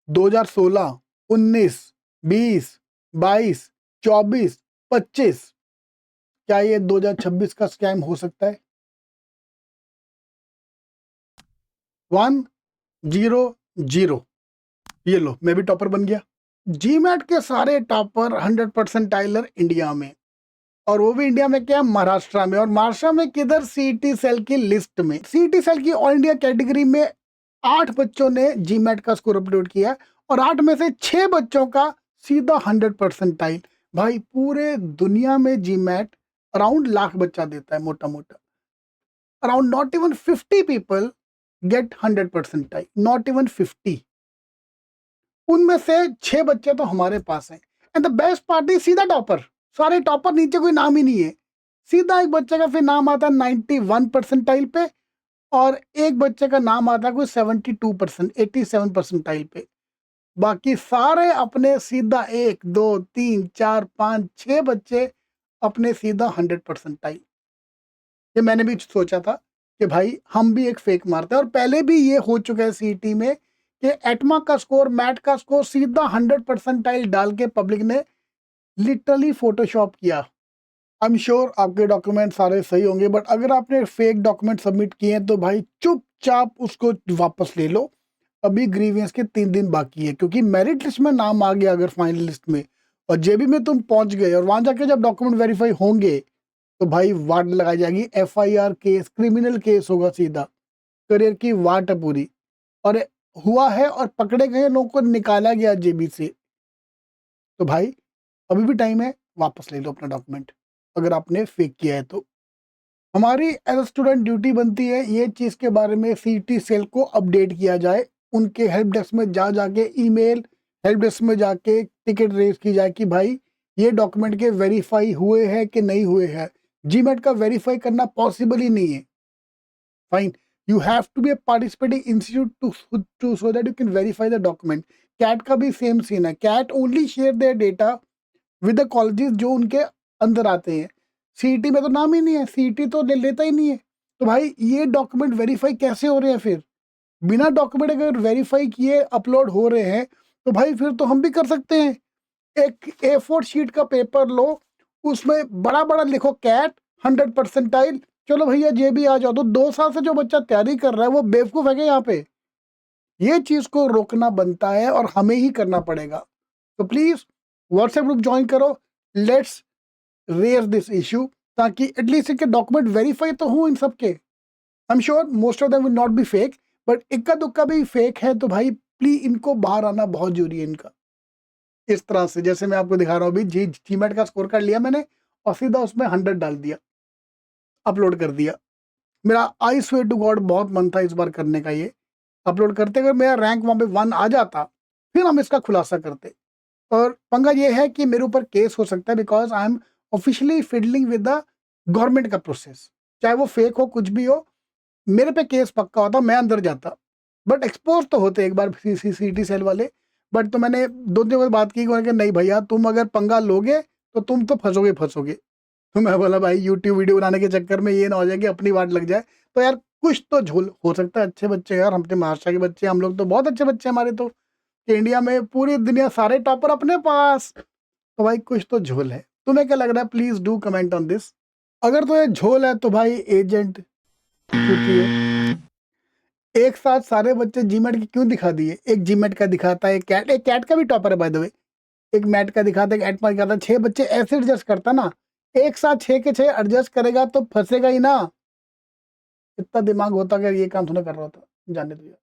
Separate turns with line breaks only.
2016, 19, 20, 22, 24, 25, क्या ये 2026 का स्कैम हो सकता है? 1 0 0, ये लो मैं भी टॉपर बन गया। जीमैट के सारे टॉपर 100% टाइलर इंडिया में, और वो भी इंडिया में क्या, महाराष्ट्र में। और महाराष्ट्र में किधर, सीटी सेल की लिस्ट में। सीटी सेल की ऑल इंडिया कैटेगरी में 8 बच्चों ने जीमैट का स्कोर अपलोड किया, और 8 में से 6 बच्चों का सीधा 100% टाइल। भाई पूरे दुनिया में जीमैट अराउंड लाख बच्चा देता है मोटा मोटा। Around not even 50 people get 100% tile, not even 50। उनमें से 6 बच्चे तो हमारे पास हैं। And the best part is सीधा टॉपर, सारे टॉपर, नीचे कोई नाम ही नहीं है। सीधा एक बच्चे का फिर नाम आता है 91 परसेंटाइल पे, और एक बच्चे का नाम आता है कोई 72%, 87 परसेंटाइल पे। बाकी सारे अपने सीधा 1 2 3 4 5 6 बच्चे अपने सीधा 100 परसेंटाइल। ये मैंने भी सोचा था कि भाई हम भी एक फेक मारते हैं, और पहले भी ये हो चुका है सीटी में कि एटमा का स्कोर, मैट का स्कोर सीधा 100 परसेंटाइल डाल के पब्लिक ने लिटरली फोटोशॉप किया। आई एम श्योर आपके डॉक्यूमेंट सारे सही होंगे, बट अगर आपने फेक डॉक्यूमेंट सबमिट किए हैं तो भाई चुपचाप उसको वापस ले लो। अभी ग्रीवियंस के 3 दिन बाकी है, क्योंकि मेरिट लिस्ट में नाम आ गया अगर फाइनल लिस्ट में, और जेबी में तुम पहुंच गए, और वहां जाके जब डॉक्यूमेंट वेरीफाई होंगे तो भाई वाट लगाई जाएगी, एफआईआर केस, क्रिमिनल केस होगा सीधा, करियर की वाट है पूरी। और हुआ है, और पकड़े गए लोगों को निकाला गया जेबी से। तो भाई अभी भी टाइम है, वापस ले लो अपना डॉक्यूमेंट अगर आपने फेक किया है तो। हमारी एज स्टूडेंट ड्यूटी बनती है ये चीज़ के बारे में सीटी सेल को अपडेट किया जाए, उनके हेल्प डेस्क में जाके ईमेल हेल्प डेस्क में जाके टिकट रेज की जाए कि भाई ये डॉक्यूमेंट के वेरीफाई हुए हैं कि नहीं हुए हैं। जीमेट का वेरीफाई करना पॉसिबल ही नहीं है। Fine, you have to be a participating institute to so that you can verify the document. CAT का भी सेम सीन है, CAT only share their data with the colleges जो उनके अंदर आते हैं। सीईटी में तो नाम ही नहीं है, सीईटी तो लेता ही नहीं है। तो भाई ये डॉक्यूमेंट वेरीफाई कैसे हो रहे हैं फिर? बिना डॉक्यूमेंट अगर वेरीफाई किए अपलोड हो रहे हैं तो भाई फिर तो हम भी कर सकते हैं। एक A4 शीट का पेपर लो, उसमें बड़ा बड़ा लिखो कैट 100 परसेंटाइल, चलो भैया जे भी आ जाओ। तो 2 साल से जो बच्चा तैयारी कर रहा है वो बेवकूफ है क्या यहाँ पे? ये चीज को रोकना बनता है और हमें ही करना पड़ेगा। तो प्लीज व्हाट्सएप ग्रुप ज्वाइन करो, लेट्स रेयर दिस इशू, ताकि एटलीस्ट इनके डॉक्यूमेंट वेरीफाई तो हो इन सबके। I am sure most of them will not be fake, but इक्का दुक्का भी फेक है तो भाई प्लीज इनको बाहर आना बहुत जरूरी है इनका। इस तरह से जैसे मैं आपको दिखा रहा हूँ अभी, जीमेट का स्कोर कार्ड लिया मैंने और सीधा उसमें 100 डाल दिया, अपलोड कर दिया। मेरा आई स्वेयर टू गॉड बहुत मन था इस बार करने का ये अपलोड करते, अगर मेरा रैंक वहाँ पे 1 आ जाता फिर हम इसका खुलासा करते। और पंगा ये है कि मेरे ऊपर केस हो सकता है, because I am officially fiddling with the government का प्रोसेस। चाहे वो फेक हो कुछ भी हो, मेरे पे केस पक्का होता, मैं अंदर जाता। बट एक्सपोज तो होते एक बार सीटी सेल वाले। बट तो मैंने 2 दिन बाद बात की, उन्होंने कहा नहीं भैया तुम अगर पंगा लोगे तो तुम तो फंसोगे फंसोगे। तो मैं बोला भाई यूट्यूब वीडियो बनाने के चक्कर में ये ना हो जाए कि अपनी वाट लग जाए। तो यार कुछ तो झोल हो सकता है। अच्छे बच्चे यार, हम तो महाराष्ट्र के बच्चे, हम लोग तो बहुत अच्छे बच्चे हमारे तो, कि इंडिया में पूरी दुनिया सारे टॉपर अपने पास। तो भाई कुछ तो झोल है। तुम्हें क्या लग रहा है? Please do comment on this. अगर तो ये झोल है तो भाई एजेंट क्योंकि एक साथ सारे बच्चे जीमेट के क्यों दिखा दिए? एक जीमेट का दिखाता है, एक कैट का भी टॉपर है बाय द वे, एक मैट का दिखाता है, एट का दिखाता है। 6 बच्चे ऐसे एडजस्ट करता ना, एक साथ 6 के 6 एडजस्ट करेगा तो फंसेगा ही ना। इतना दिमाग होता अगर ये काम थोड़ा कर रहा होता। जाने दो यार।